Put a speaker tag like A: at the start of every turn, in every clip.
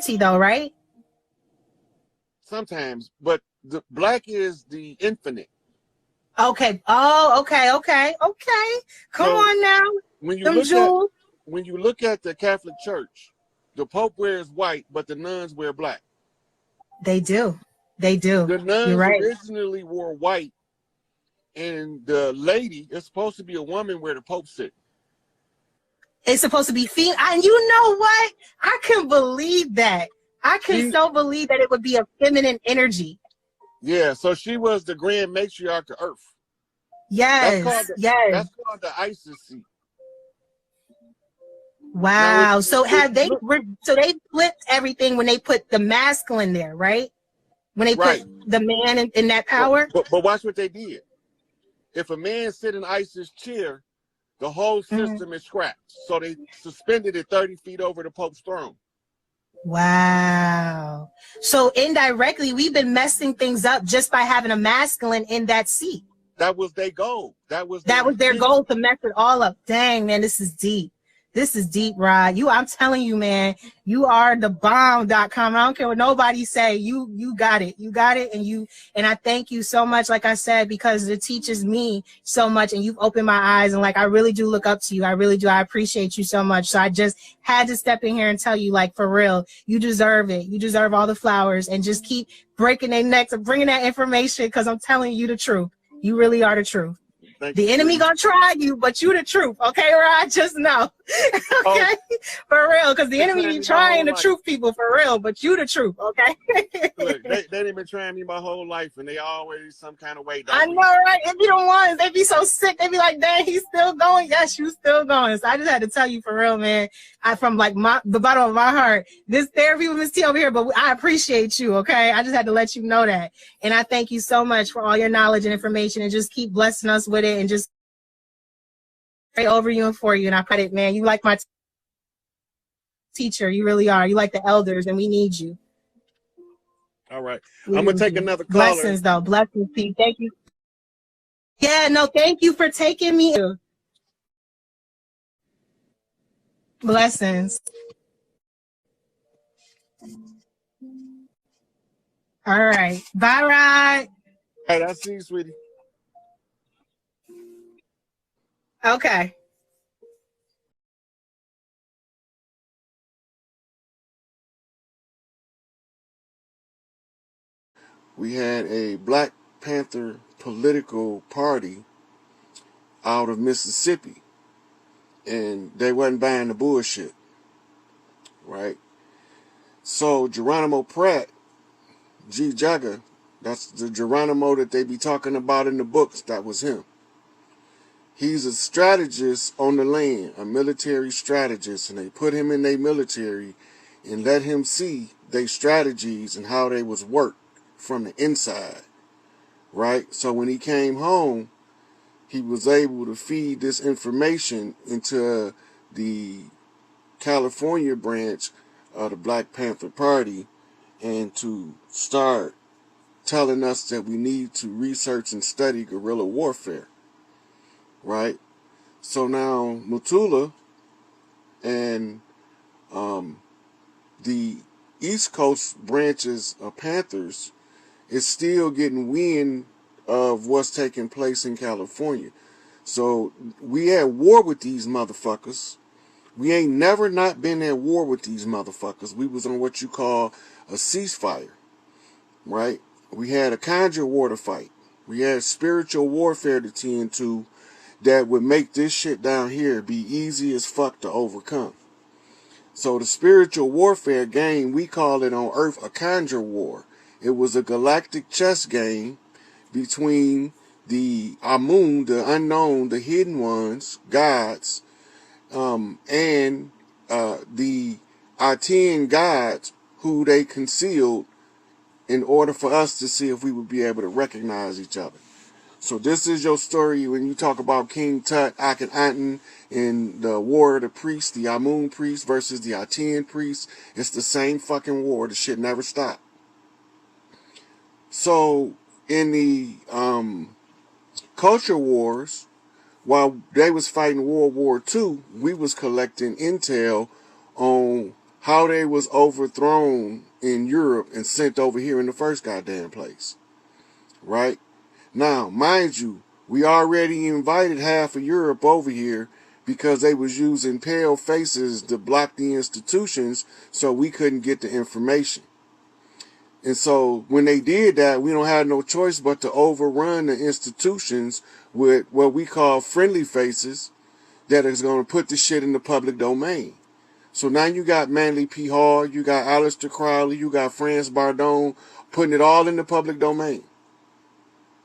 A: infinity though, right?
B: Sometimes, but the black is the infinite.
A: Okay. Oh, okay. Come
B: So
A: on now.
B: when you
A: Them jewels.
B: look at the Catholic Church, the Pope wears white, but the nuns wear black.
A: They do.
B: The
A: You're
B: nuns
A: right.
B: originally wore white, and the lady is supposed to be a woman where the Pope sit.
A: It's supposed to be female. And you know what? I can believe that. I can so believe that it would be a feminine energy.
B: Yeah, so she was the grand matriarch of Earth.
A: Yes.
B: That's called the Isis seat.
A: Wow. So they flipped everything when they put the masculine there, right? When they put the man in that power.
B: But watch what they did. If a man sit in Isis' chair, the whole system is scrapped. So they suspended it 30 feet over the Pope's throne.
A: Wow. So indirectly, we've been messing things up just by having a masculine in that seat.
B: That was their goal. That was
A: their goal, to mess it all up. Dang, man, this is deep. This is deep, Rod. I'm telling you, man, you are the bomb.com. I don't care what nobody say. You got it. You got it. And I thank you so much, like I said, because it teaches me so much, and you've opened my eyes, and like I really do look up to you. I really do. I appreciate you so much. So I just had to step in here and tell you, like, for real, you deserve it. You deserve all the flowers, and just keep breaking their necks and bringing that information, because I'm telling you the truth. You really are the truth. The enemy gonna try you, but you the truth, okay, Rod? Just know, okay, for real, because the enemy be trying the truth, people, for real, but you the truth, okay?
B: Look, they've been trying me my whole life, and they always some kind of way.
A: I know, right? It be the ones, they be so sick, they be like, dang, he's still going. Yes, you still going. So I just had to tell you, for real, man. From like the bottom of my heart, this therapy with Miss T over here, but I appreciate you, okay? I just had to let you know that, and I thank you so much for all your knowledge and information, and just keep blessing us with it, and just pray over you and for you. And I put it, man, you like my teacher. You really are. You like the elders, and we need you.
B: All right. I'm going to take another caller.
A: Blessings, though. Blessings, Pete. Thank you. Yeah, no, thank you for taking me. Blessings. All right. Bye, Rod.
B: All right, I see you, sweetie.
A: Okay.
B: We had a Black Panther political party out of Mississippi, and they wasn't buying the bullshit, right? So Geronimo Pratt, G. Jagger, that's the Geronimo that they be talking about in the books. That was him. He's a strategist on the land, a military strategist, and they put him in their military and let him see their strategies and how they was worked from the inside, right? So when he came home, he was able to feed this information into the California branch of the Black Panther Party, and to start telling us that we need to research and study guerrilla warfare, right? So now Mutula and the East Coast branches of Panthers is still getting wind of what's taking place in California. So we at war with these motherfuckers. We ain't never not been at war with these motherfuckers. We was on what you call a ceasefire, right? We had a conjure war to fight. We had spiritual warfare to tend to that would make this shit down here be easy as fuck to overcome. So the spiritual warfare game, we call it on Earth a conjure war. It was a galactic chess game between the Amun, the unknown, the hidden ones, gods, and the Aten gods who they concealed in order for us to see if we would be able to recognize each other. So this is your story when you talk about King Tut, Akhenaten, and the war of the priests, the Amun priest versus the Aten priest. It's the same fucking war. The shit never stopped. So in the culture wars, while they was fighting World War II, we was collecting intel on how they was overthrown in Europe and sent over here in the first goddamn place. Right? Now, mind you, we already invited half of Europe over here because they was using pale faces to block the institutions so we couldn't get the information. And so when they did that, we don't have no choice but to overrun the institutions with what we call friendly faces that is going to put the shit in the public domain. So now you got Manly P. Hall, you got Aleister Crowley, you got France Bardon putting it all in the public domain.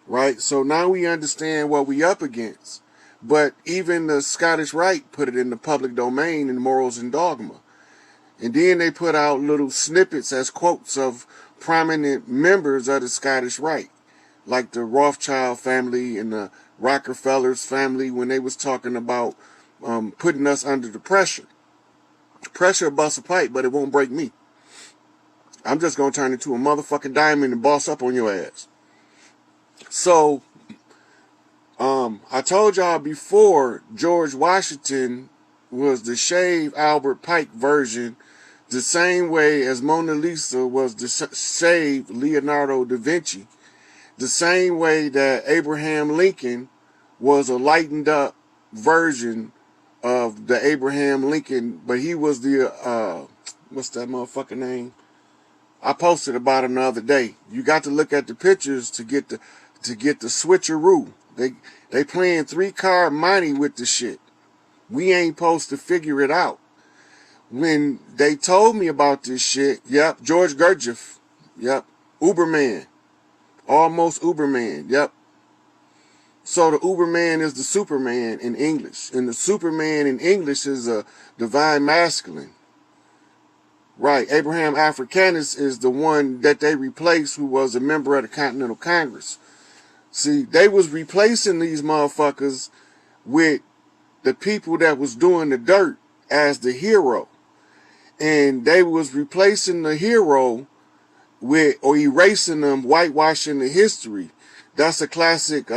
B: Right? So now we understand what we up against. But even the Scottish Rite put it in the public domain in Morals and Dogma. And then they put out little snippets as quotes of prominent members of the Scottish Rite, like the Rothschild family and the Rockefellers family, when they was talking about putting us under the pressure. Pressure busts a pipe, but it won't break me. I'm just going to turn into a motherfucking diamond and boss up on your ass. So, I told y'all before, George Washington was the shaved Albert Pike version, the same way as Mona Lisa was the shaved Leonardo da Vinci, the same way that Abraham Lincoln was a lightened up version of the Abraham Lincoln, but he was the, what's that motherfucking name? I posted about him the other day. You got to look at the pictures to get the switcheroo. They playing 3-card money with the shit. We ain't supposed to figure it out. When they told me about this shit, yep, George Gurdjieff, yep, Uberman, almost Uberman, yep. So the Uberman is the Superman in English, and the Superman in English is a divine masculine. Right, Abraham Africanus is the one that they replaced, who was a member of the Continental Congress. See, they was replacing these motherfuckers with the people that was doing the dirt as the hero. And they was replacing the hero with, or erasing them, whitewashing the history. That's a classic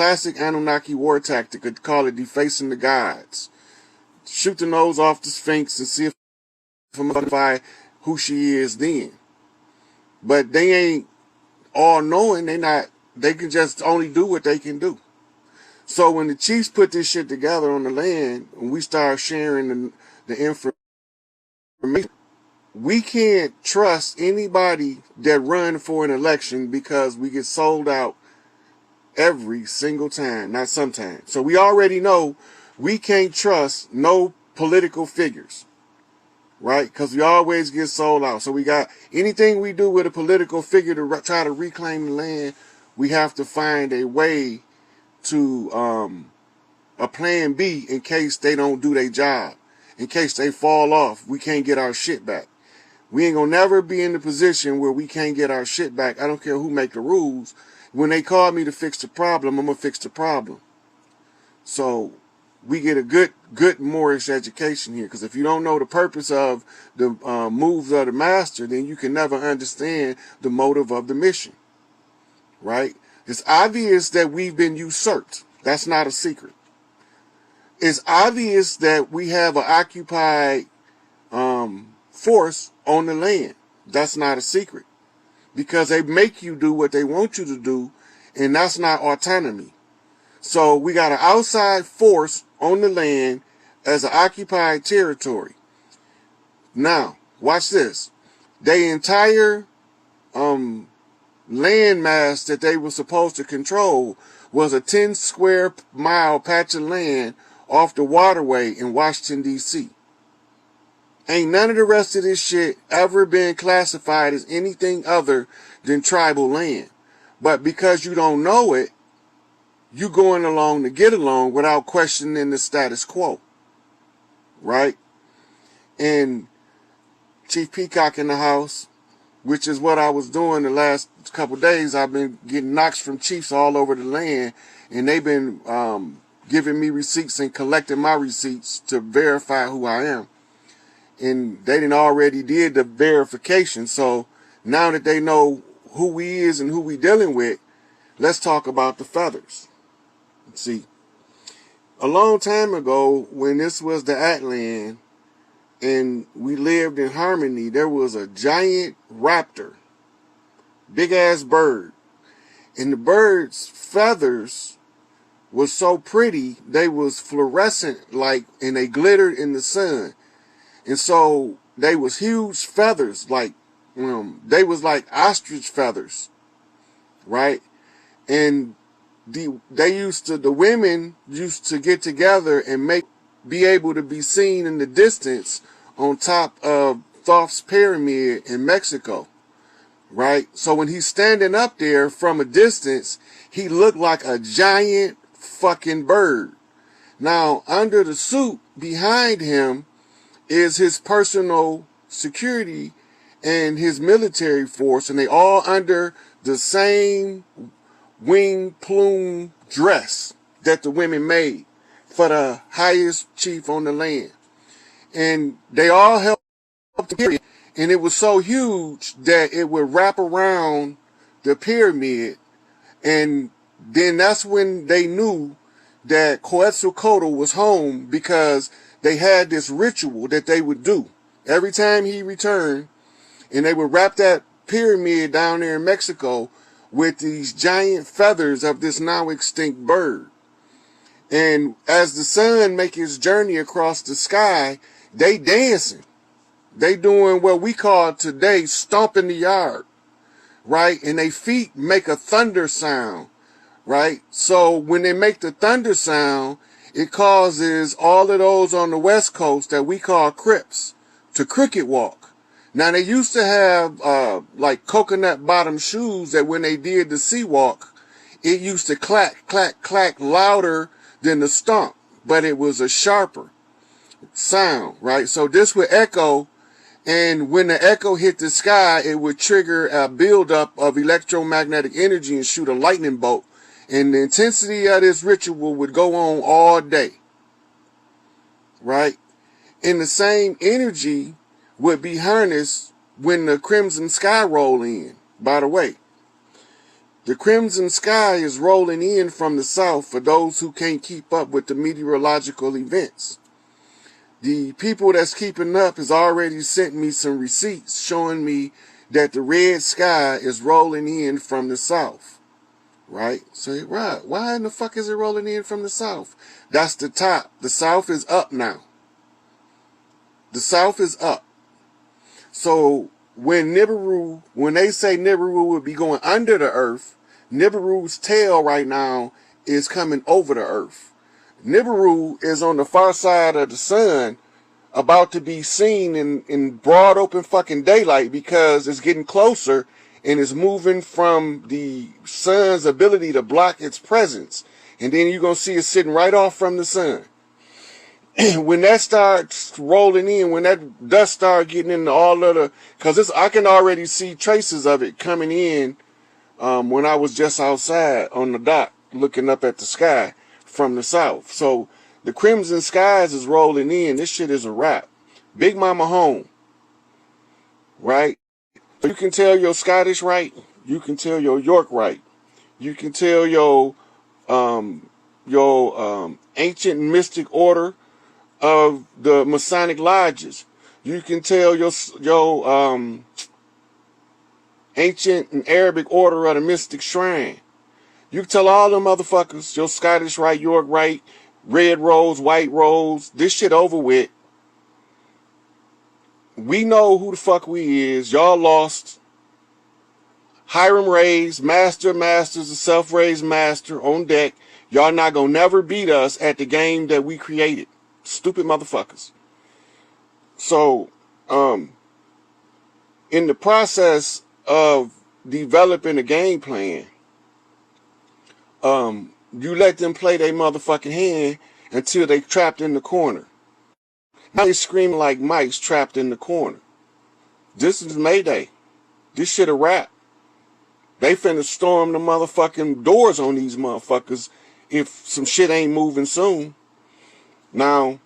B: Anunnaki war tactic. I'd call it defacing the gods. Shoot the nose off the Sphinx and see if identify who she is then. But they ain't all knowing. They can just only do what they can do. So when the chiefs put this shit together on the land, and we start sharing the information, we can't trust anybody that run for an election because we get sold out every single time, not sometimes. So we already know we can't trust no political figures, right? Because we always get sold out. So we got anything we do with a political figure to try to reclaim the land, we have to find a way to a plan B in case they don't do their job. In case they fall off, we can't get our shit back. We ain't gonna never be in the position where we can't get our shit back. I don't care who make the rules. When they call me to fix the problem, I'm gonna fix the problem. So we get a good Moorish education here. Because if you don't know the purpose of the moves of the master, then you can never understand the motive of the mission. Right? It's obvious that we've been usurped. That's not a secret. It's obvious that we have an occupied force on the land. That's not a secret. Because they make you do what they want you to do, and that's not autonomy. So we got an outside force on the land as an occupied territory. Now, watch this. The entire landmass that they were supposed to control was a 10 square mile patch of land off the waterway in Washington, D.C. Ain't none of the rest of this shit ever been classified as anything other than tribal land. But because you don't know it, you going along to get along without questioning the status quo. Right? And Chief Peacock in the house, which is what I was doing the last couple of days. I've been getting knocks from chiefs all over the land, and they've been giving me receipts and collecting my receipts to verify who I am. And they done already did the verification. So now that they know who we is and who we dealing with, let's talk about the feathers. See, a long time ago, when this was the Atlan, and we lived in harmony, there was a giant raptor, big ass bird, and the bird's feathers was so pretty, they was fluorescent like, and they glittered in the sun. And so they was huge feathers, like they was like ostrich feathers, right? And the women used to get together and be able to be seen in the distance on top of Thoth's pyramid in Mexico, right? So when he's standing up there from a distance, he looked like a giant fucking bird. Now, under the suit behind him is his personal security and his military force, and they all under the same wing plume dress that the women made for the highest chief on the land. And they all helped the pyramid, and it was so huge that it would wrap around the pyramid. And then that's when they knew that Quetzalcoatl was home, because they had this ritual that they would do every time he returned, and they would wrap that pyramid down there in Mexico with these giant feathers of this now extinct bird. And as the sun make his journey across the sky, they dancing. They doing what we call today stomping the yard, right? And their feet make a thunder sound, right? So when they make the thunder sound, it causes all of those on the West Coast that we call Crips to cricket walk. Now, they used to have like coconut bottom shoes that when they did the sea walk, it used to clack, clack, clack louder than the stomp, but it was a sharper sound, right? So this would echo, and when the echo hit the sky, it would trigger a buildup of electromagnetic energy and shoot a lightning bolt. And the intensity of this ritual would go on all day, right? And the same energy would be harnessed when the crimson sky roll in. By the way, the crimson sky is rolling in from the south for those who can't keep up with the meteorological events. The people that's keeping up has already sent me some receipts showing me that the red sky is rolling in from the south. Right? So, right, why in the fuck is it rolling in from the south? That's the top. The south is up now. The south is up. So, when they say Nibiru would be going under the earth, Nibiru's tail right now is coming over the earth. Nibiru is on the far side of the sun, about to be seen in broad open fucking daylight, because it's getting closer and is moving from the sun's ability to block its presence. And then you're going to see it sitting right off from the sun. When that starts rolling in, when that dust starts getting into all of the, because I can already see traces of it coming in when I was just outside on the dock looking up at the sky from the south. So the crimson skies is rolling in. This shit is a wrap. Big Mama home. Right? You can tell your Scottish right. You can tell your York right. You can tell your ancient mystic order of the Masonic lodges. You can tell your ancient and Arabic order of the mystic shrine. You can tell all them motherfuckers, your Scottish right, York right, red rose, white rose, this shit over with. We know who the fuck we is. Y'all lost. Hiram raised, masters, a self-raised master on deck. Y'all not gonna never beat us at the game that we created. Stupid motherfuckers. So, in the process of developing a game plan, you let them play their motherfucking hand until they trapped in the corner. Now they screaming like mice trapped in the corner. This is Mayday. This shit a wrap. They finna storm the motherfucking doors on these motherfuckers if some shit ain't moving soon. Now,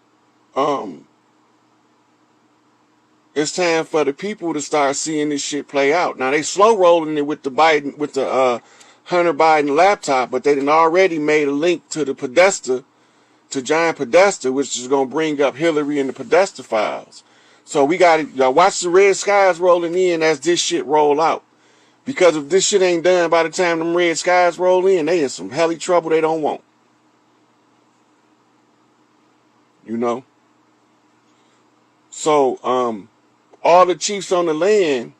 B: it's time for the people to start seeing this shit play out. Now they slow rolling it with the Hunter Biden laptop, but they done already made a link to the Podesta, to Giant Podesta, which is going to bring up Hillary and the Podesta files. So we got to watch the red skies rolling in as this shit roll out. Because if this shit ain't done by the time them red skies roll in, they in some helly trouble they don't want. You know? So, all the chiefs on the land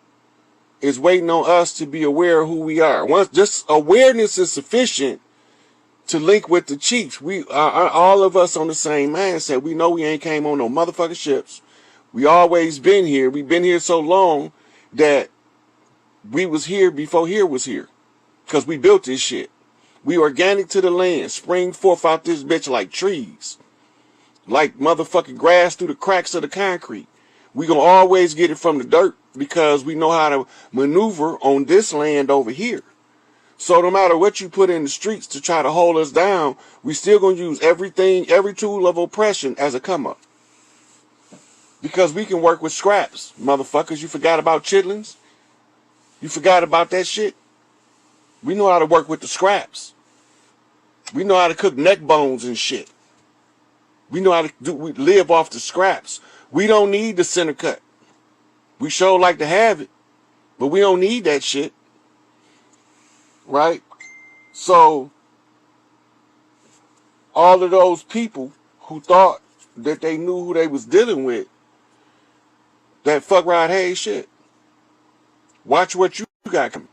B: is waiting on us to be aware of who we are. Once just awareness is sufficient to link with the chiefs. We are all of us on the same mindset. We know we ain't came on no motherfucking ships. We always been here. We've been here so long that we was here before here was here. Because we built this shit. We organic to the land. Spring forth out this bitch like trees. Like motherfucking grass through the cracks of the concrete. We gonna always get it from the dirt because we know how to maneuver on this land over here. So no matter what you put in the streets to try to hold us down, we still gonna use everything, every tool of oppression as a come up. Because we can work with scraps, motherfuckers. You forgot about chitlins? You forgot about that shit? We know how to work with the scraps. We know how to cook neck bones and shit. We know how to we live off the scraps. We don't need the center cut. We sure like to have it, but we don't need that shit. Right? So, all of those people who thought that they knew who they was dealing with, that fuck right, hey shit. Watch what you got coming.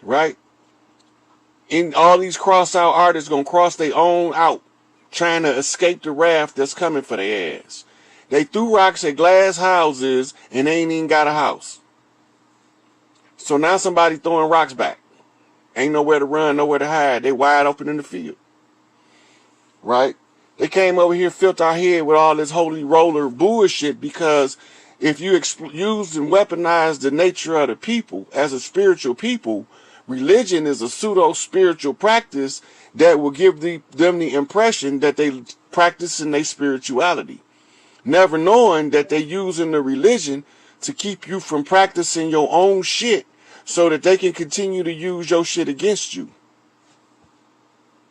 B: Right? And all these cross-out artists gonna cross their own out, trying to escape the wrath that's coming for their ass. They threw rocks at glass houses and they ain't even got a house. So now somebody throwing rocks back. Ain't nowhere to run, nowhere to hide. They wide open in the field. Right? They came over here, filled our head with all this holy roller bullshit because if you use and weaponize the nature of the people as a spiritual people, religion is a pseudo-spiritual practice that will give them the impression that they practice in their spirituality. Never knowing that they're using the religion to keep you from practicing your own shit so that they can continue to use your shit against you.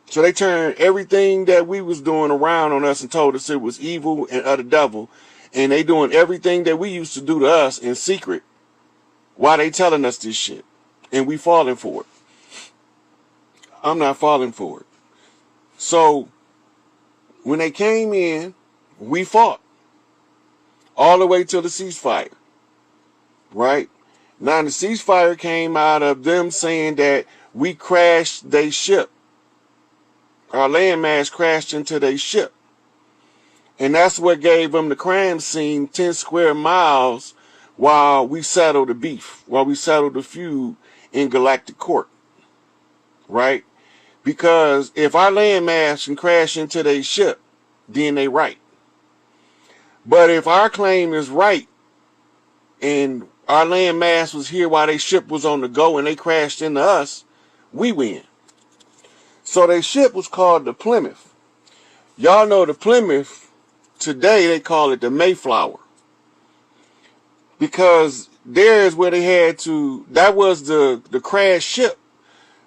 B: So they turned everything that we was doing around on us and told us it was evil and of the devil. And they doing everything that we used to do to us in secret while they telling us this shit. And we falling for it. I'm not falling for it. So when they came in, we fought. All the way till the ceasefire. Right? Now the ceasefire came out of them saying that we crashed their ship. Our landmass crashed into their ship. And that's what gave them the crime scene 10 square miles while we settled the beef, while we settled the feud in galactic court. Right? Because if our landmass can crash into their ship, then they right. But if our claim is right, and our landmass was here while their ship was on the go and they crashed into us, we win. So their ship was called the Plymouth. Y'all know the Plymouth, today they call it the Mayflower. Because there is where they had to, that was the crashed ship.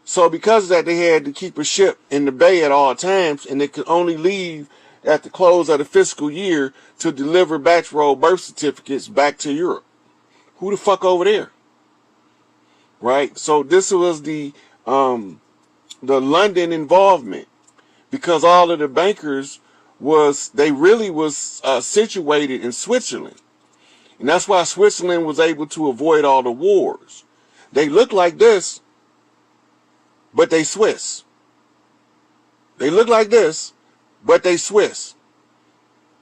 B: So because of that, they had to keep a ship in the bay at all times, and they could only leave at the close of the fiscal year to deliver batch roll birth certificates back to Europe. Who the fuck over there? Right? So this was the London involvement, because all of the bankers they really was situated in Switzerland. And that's why Switzerland was able to avoid all the wars. They look like this, but they Swiss. They look like this, but they Swiss.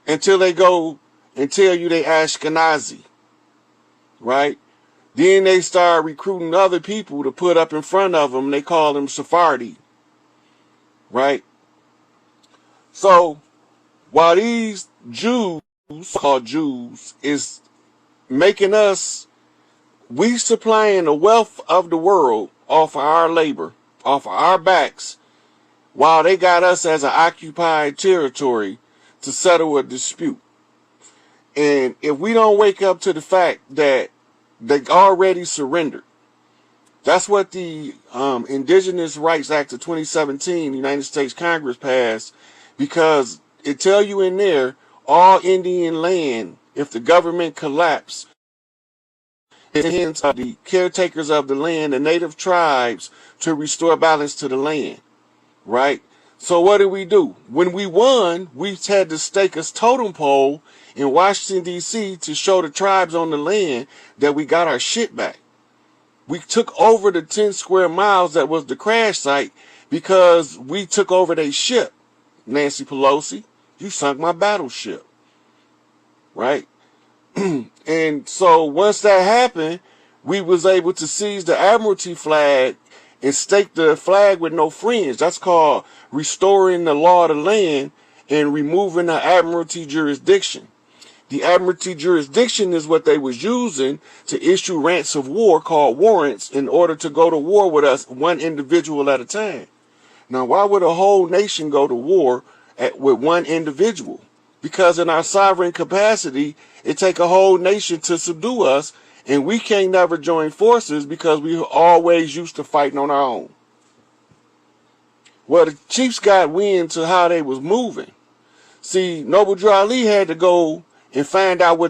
B: Until they go and tell you they Ashkenazi. Right? Then they start recruiting other people to put up in front of them. They call them Sephardi. Right? So, while these Jews, called Jews, is making us, we supplying the wealth of the world off of our labor, off of our backs, while they got us as an occupied territory to settle a dispute. And if we don't wake up to the fact that they already surrendered, that's what the Indigenous Rights Act of 2017, the United States Congress passed, because it tell you in there, all Indian land if the government collapsed, hence the caretakers of the land, the native tribes, to restore balance to the land, right? So what did we do? When we won, we had to stake a totem pole in Washington, D.C. to show the tribes on the land that we got our shit back. We took over the 10 square miles that was the crash site because we took over their ship. Nancy Pelosi, you sunk my battleship, right? And so once that happened, we was able to seize the Admiralty flag and stake the flag with no fringe. That's called restoring the law of the land and removing the Admiralty jurisdiction. The Admiralty jurisdiction is what they was using to issue rants of war called warrants in order to go to war with us, one individual at a time. Now, why would a whole nation go to war with one individual? Because in our sovereign capacity, it take a whole nation to subdue us, and we can't never join forces because we always used to fighting on our own. Well, the Chiefs got wind to how they was moving. See, Noble Drew Ali had to go and find out what